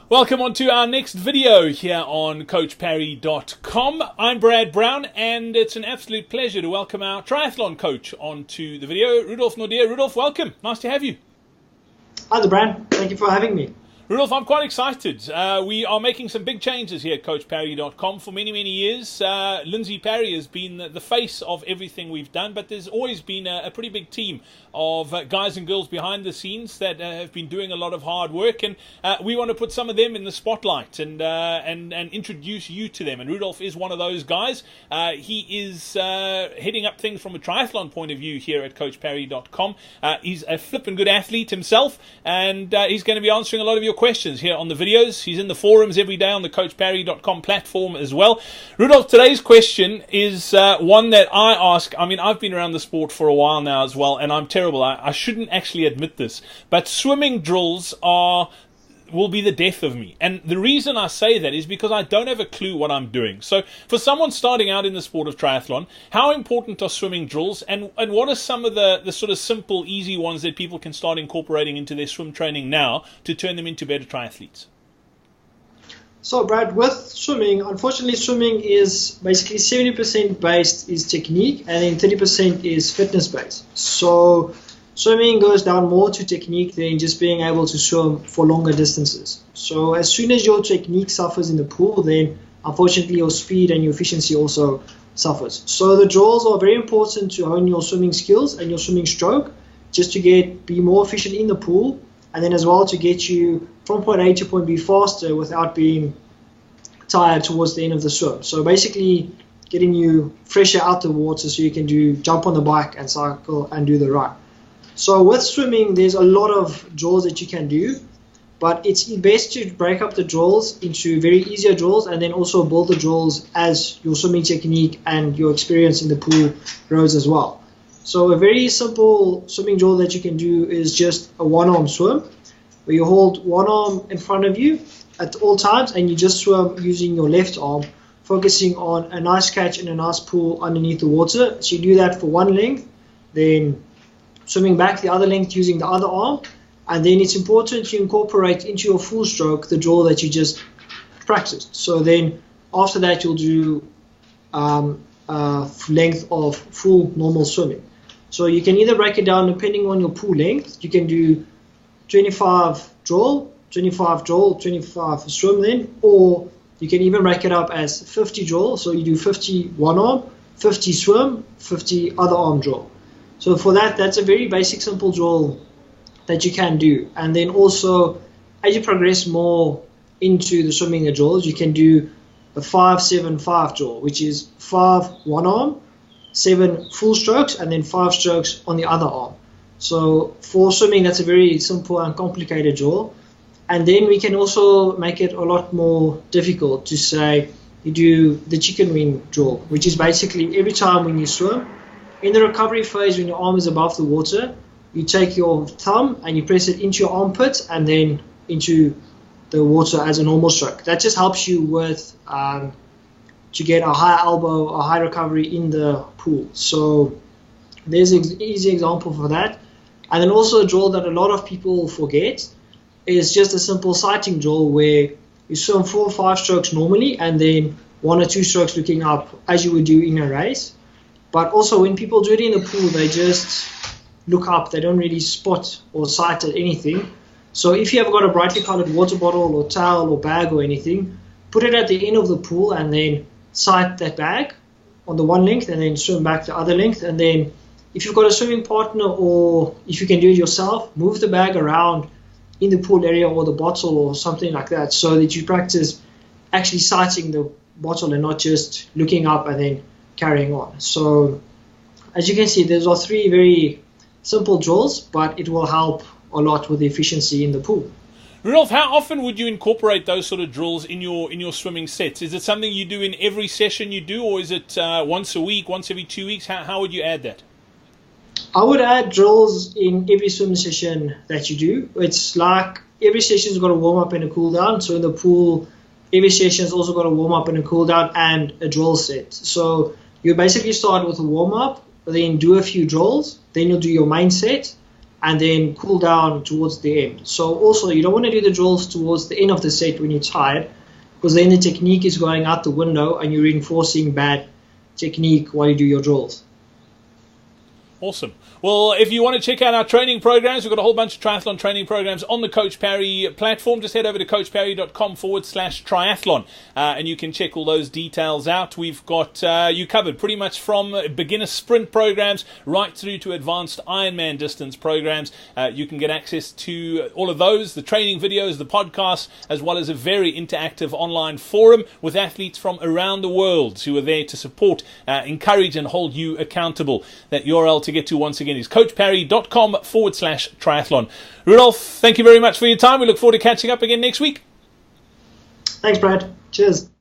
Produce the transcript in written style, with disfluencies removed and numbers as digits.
Welcome on to our next video here on CoachParry.com. I'm Brad Brown, and it's an absolute pleasure to welcome our triathlon coach onto the video, Rudolf Naude. Rudolf, welcome. Nice to have you. Hi there, Brad. Thank you for having me. Rudolf, I'm quite excited. We are making some big changes here at CoachParry.com. For many, many years, Lindsay Parry has been the face of everything we've done, but there's always been a pretty big team of guys and girls behind the scenes that have been doing a lot of hard work, and we want to put some of them in the spotlight and introduce you to them. And Rudolf is one of those guys. He is heading up things from a triathlon point of view here at CoachParry.com. He's a flippin' good athlete himself, and he's going to be answering a lot of your questions here on the videos. He's in the forums every day on the CoachParry.com platform as well. Rudolf, today's question is one that I ask. I mean, I've been around the sport for a while now as well, and I'm terrible. I shouldn't actually admit this, but swimming drills will be the death of me. And the reason I say that is because I don't have a clue what I'm doing. So for someone starting out in the sport of triathlon, how important are swimming drills, and what are some of the sort of simple, easy ones that people can start incorporating into their swim training now to turn them into better triathletes? So, Brad, with swimming, unfortunately, swimming is basically 70% based is technique, and then 30% is fitness based. So swimming goes down more to technique than just being able to swim for longer distances. So as soon as your technique suffers in the pool, then unfortunately your speed and your efficiency also suffers. So the drills are very important to hone your swimming skills and your swimming stroke, just to be more efficient in the pool, and then as well to get you from point A to point B faster without being tired towards the end of the swim. So basically getting you fresher out the water so you can jump on the bike and cycle and do the run. So with swimming, there's a lot of drills that you can do, but it's best to break up the drills into very easier drills and then also build the drills as your swimming technique and your experience in the pool grows as well. So a very simple swimming drill that you can do is just a one-arm swim, where you hold one arm in front of you at all times and you just swim using your left arm, focusing on a nice catch in a nice pool underneath the water. So you do that for one length, then swimming back the other length using the other arm, and then it's important to incorporate into your full stroke the drill that you just practiced. So then after that you'll do length of full normal swimming. So you can either break it down depending on your pool length. You can do 25 drill, 25 drill, 25 swim then, or you can even break it up as 50 drill. So you do 50 one arm, 50 swim, 50 other arm drill. So for that's a very basic, simple drill that you can do. And then also, as you progress more into the swimming drills, you can do a 5-7-5 drill, which is 5 one arm, 7 full strokes, and then 5 strokes on the other arm. So for swimming, that's a very simple and complicated drill. And then we can also make it a lot more difficult to say you do the chicken wing drill, which is basically every time when you swim, in the recovery phase, when your arm is above the water, you take your thumb and you press it into your armpit and then into the water as a normal stroke. That just helps you with to get a high elbow, a high recovery in the pool. So there's an easy example for that. And then also a drill that a lot of people forget is just a simple sighting drill where you swim 4 or 5 strokes normally and then 1 or 2 strokes looking up as you would do in a race. But also when people do it in the pool, they just look up. They don't really spot or sight at anything. So if you have got a brightly colored water bottle or towel or bag or anything, put it at the end of the pool and then sight that bag on the one length and then swim back the other length. And then if you've got a swimming partner or if you can do it yourself, move the bag around in the pool area or the bottle or something like that, so that you practice actually sighting the bottle and not just looking up and then carrying on. So as you can see, those are 3 very simple drills, but it will help a lot with the efficiency in the pool. Rudolf, how often would you incorporate those sort of drills in your swimming sets? Is it something you do in every session you do, or is it once a week, once every 2 weeks? How would you add that? I would add drills in every swim session that you do. It's like every session's got a warm up and a cool down. So in the pool, every session's also got a warm up and a cool down and a drill set. So you basically start with a warm up, then do a few drills, then you'll do your main set, and then cool down towards the end. So also, you don't want to do the drills towards the end of the set when you're tired, because then the technique is going out the window and you're reinforcing bad technique while you do your drills. Awesome. Well, if you want to check out our training programs, we've got a whole bunch of triathlon training programs on the Coach Parry platform. Just head over to coachparry.com/triathlon and you can check all those details out. We've got you covered pretty much from beginner sprint programs right through to advanced Ironman distance programs. You can get access to all of those, the training videos, the podcasts, as well as a very interactive online forum with athletes from around the world who are there to support, encourage and hold you accountable. That URL to get to once again is coachparry.com/triathlon. Rudolf, thank you very much for your time. We look forward to catching up again next week. Thanks, Brad. Cheers.